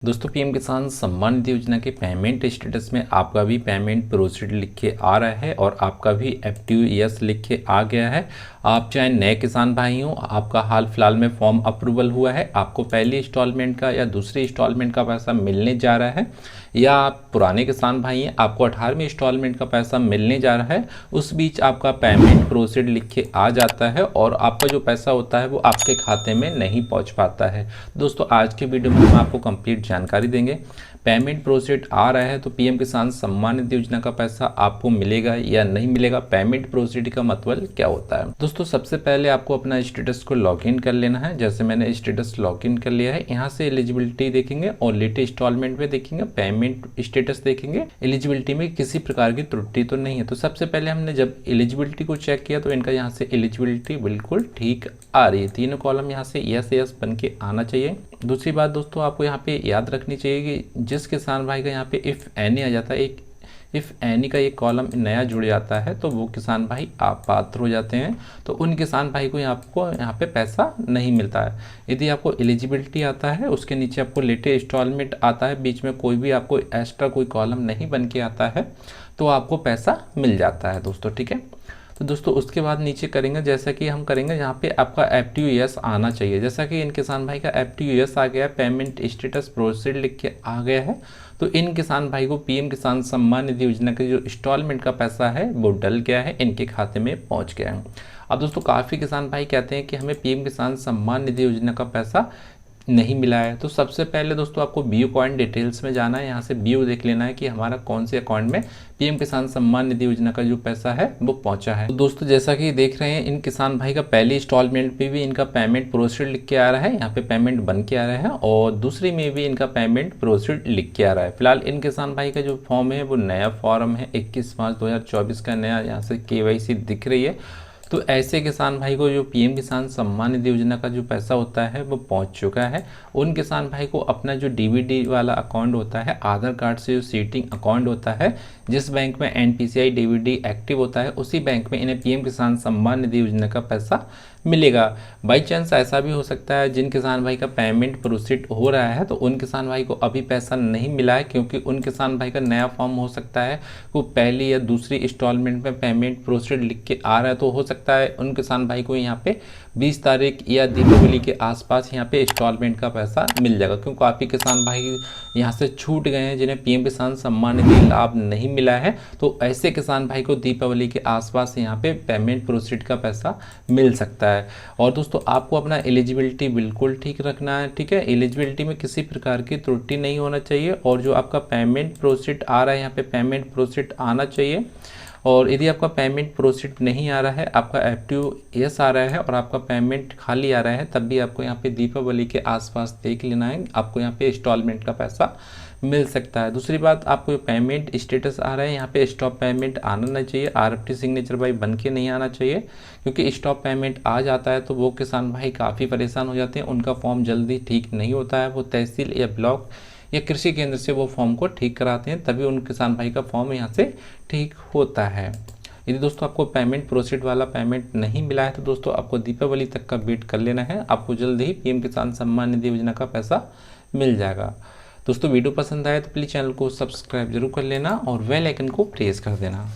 दोस्तों पीएम किसान सम्मान निधि योजना के पेमेंट स्टेटस में आपका भी पेमेंट प्रोसीड लिख के आ रहा है और आपका भी एक्टिव यस लिख के आ गया है। आप चाहे नए किसान भाई हो, आपका हाल फिलहाल में फॉर्म अप्रूवल हुआ है, आपको पहली इंस्टॉलमेंट का या दूसरी इंस्टॉलमेंट का पैसा मिलने जा रहा है, या आप पुराने किसान भाई हैं, आपको 18वीं इंस्टॉलमेंट का पैसा मिलने जा रहा है, उस बीच आपका पेमेंट प्रोसीड लिख के आ जाता है और आपका जो पैसा होता है वो आपके खाते में नहीं पहुंच पाता है। दोस्तों आज के वीडियो में हम आपको कंप्लीट जानकारी देंगे। पेमेंट प्रोसीड आ रहा है तो पीएम किसान सम्मान निधि योजना का पैसा आपको मिलेगा या नहीं मिलेगा, पेमेंट प्रोसीड का मतलब क्या होता है। दोस्तों सबसे पहले आपको अपना स्टेटस को लॉगिन कर लेना है। जैसे मैंने स्टेटस लॉगिन कर लिया है, यहाँ से एलिजिबिलिटी देखेंगे और लेटेस्ट इंस्टॉलमेंट में देखेंगे, पेमेंट स्टेटस देखेंगे। एलिजिबिलिटी में किसी प्रकार की त्रुटि तो नहीं है। तो सबसे पहले हमने जब एलिजिबिलिटी को चेक किया तो इनका यहाँ से एलिजिबिलिटी बिल्कुल ठीक आ रही है। तीनों कॉलम यहाँ से यस यस बन के आना चाहिए। दूसरी बात दोस्तों आपको यहाँ पे याद रखनी चाहिए कि जिस किसान भाई का यहाँ पे इफ़ एनी आ जाता है, एक इफ़ एनी का एक कॉलम नया जुड़ जाता है तो वो किसान भाई आप पात्र हो जाते हैं, तो उन किसान भाई को यहाँ पे पैसा नहीं मिलता है। यदि आपको एलिजिबिलिटी आता है, उसके नीचे आपको लेटेस्ट इंस्टॉलमेंट आता है, बीच में कोई भी आपको एक्स्ट्रा कोई कॉलम नहीं बन के आता है, तो आपको पैसा मिल जाता है दोस्तों, ठीक है। तो दोस्तों उसके बाद नीचे करेंगे, जैसा कि हम करेंगे यहाँ पे आपका एक्टिव यस आना चाहिए। जैसा कि इन किसान भाई का एक्टिव यस आ गया है, पेमेंट स्टेटस प्रोसीड लिख के आ गया है, तो इन किसान भाई को पीएम किसान सम्मान निधि योजना के जो इंस्टॉलमेंट का पैसा है वो डल गया है, इनके खाते में पहुँच गया है। अब दोस्तों काफ़ी किसान भाई कहते हैं कि हमें पीएम किसान सम्मान निधि योजना का पैसा नहीं मिला है। तो सबसे पहले दोस्तों आपको बीओ अकाउंट डिटेल्स में जाना है, यहाँ से बीओ देख लेना है कि हमारा कौन से अकाउंट में पीएम किसान सम्मान निधि योजना का जो पैसा है वो पहुंचा है। तो दोस्तों जैसा कि देख रहे हैं इन किसान भाई का पहली इंस्टॉलमेंट पे भी इनका पेमेंट प्रोसीड लिख के आ रहा है, यहाँ पे पेमेंट बन के आ रहा है, और दूसरी में भी इनका पेमेंट प्रोसीड लिख के आ रहा है। फिलहाल इन किसान भाई का जो फॉर्म है वो नया फॉर्म है, 21 मार्च 2024 का नया यहाँ से KYC दिख रही है। तो ऐसे किसान भाई को जो पीएम किसान सम्मान निधि योजना का जो पैसा होता है वो पहुंच चुका है। उन किसान भाई को अपना जो डीबीडी वाला अकाउंट होता है, आधार कार्ड से जो सीटिंग अकाउंट होता है, जिस बैंक में एनपीसीआई डीबीडी एक्टिव होता है, उसी बैंक में इन्हें पीएम किसान सम्मान निधि योजना का पैसा मिलेगा। बाई चांस ऐसा भी हो सकता है जिन किसान भाई का पेमेंट प्रोसीड हो रहा है तो उन किसान भाई को अभी पैसा नहीं मिला है, क्योंकि उन किसान भाई का नया फॉर्म हो सकता है वो पहली या दूसरी इंस्टॉलमेंट में पेमेंट प्रोसीड लिख के आ रहा है, तो हो सकता है उन किसान भाई को यहाँ पे 20 तारीख या दीपावली के आसपास यहाँ पे इंस्टॉलमेंट का पैसा मिल जाएगा। क्योंकि काफ़ी किसान भाई यहाँ से छूट गए हैं जिन्हें पीएम किसान सम्मान निधि लाभ नहीं मिला है, तो ऐसे किसान भाई को दीपावली के आसपास यहाँ पे पेमेंट प्रोसीड का पैसा मिल सकता है। और दोस्तों आपको अपना एलिजिबिलिटी बिल्कुल ठीक रखना है, ठीक है। एलिजिबिलिटी में किसी प्रकार की त्रुटि नहीं होना चाहिए, और जो आपका पेमेंट प्रोसीड आ रहा है यहाँ पे पेमेंट प्रोसीड आना चाहिए। और यदि आपका पेमेंट प्रोसीड नहीं आ रहा है, आपका एक्टिव यस आ रहा है और आपका पेमेंट खाली आ रहा है, तब भी आपको यहाँ पे दीपावली के आसपास देख लेना है, आपको यहाँ पे इंस्टॉलमेंट का पैसा मिल सकता है। दूसरी बात, आपको पेमेंट स्टेटस आ रहा है, यहाँ पे स्टॉप पेमेंट आना नहीं चाहिए, RFT सिग्नेचर भाई बन के नहीं आना चाहिए, क्योंकि स्टॉप पेमेंट आ जाता है तो वो किसान भाई काफ़ी परेशान हो जाते हैं, उनका फॉर्म जल्दी ठीक नहीं होता है, वो तहसील या ब्लॉक या कृषि केंद्र से वो फॉर्म को ठीक कराते हैं, तभी उन किसान भाई का फॉर्म यहाँ से ठीक होता है। यदि दोस्तों आपको पेमेंट प्रोसीड वाला पेमेंट नहीं मिला है तो दोस्तों आपको दीपावली तक का वेट कर लेना है, आपको जल्द ही पीएम किसान सम्मान निधि योजना का पैसा मिल जाएगा। दोस्तों वीडियो पसंद आए तो प्लीज़ चैनल को सब्सक्राइब जरूर कर लेना और बेल आइकन को प्रेस कर देना।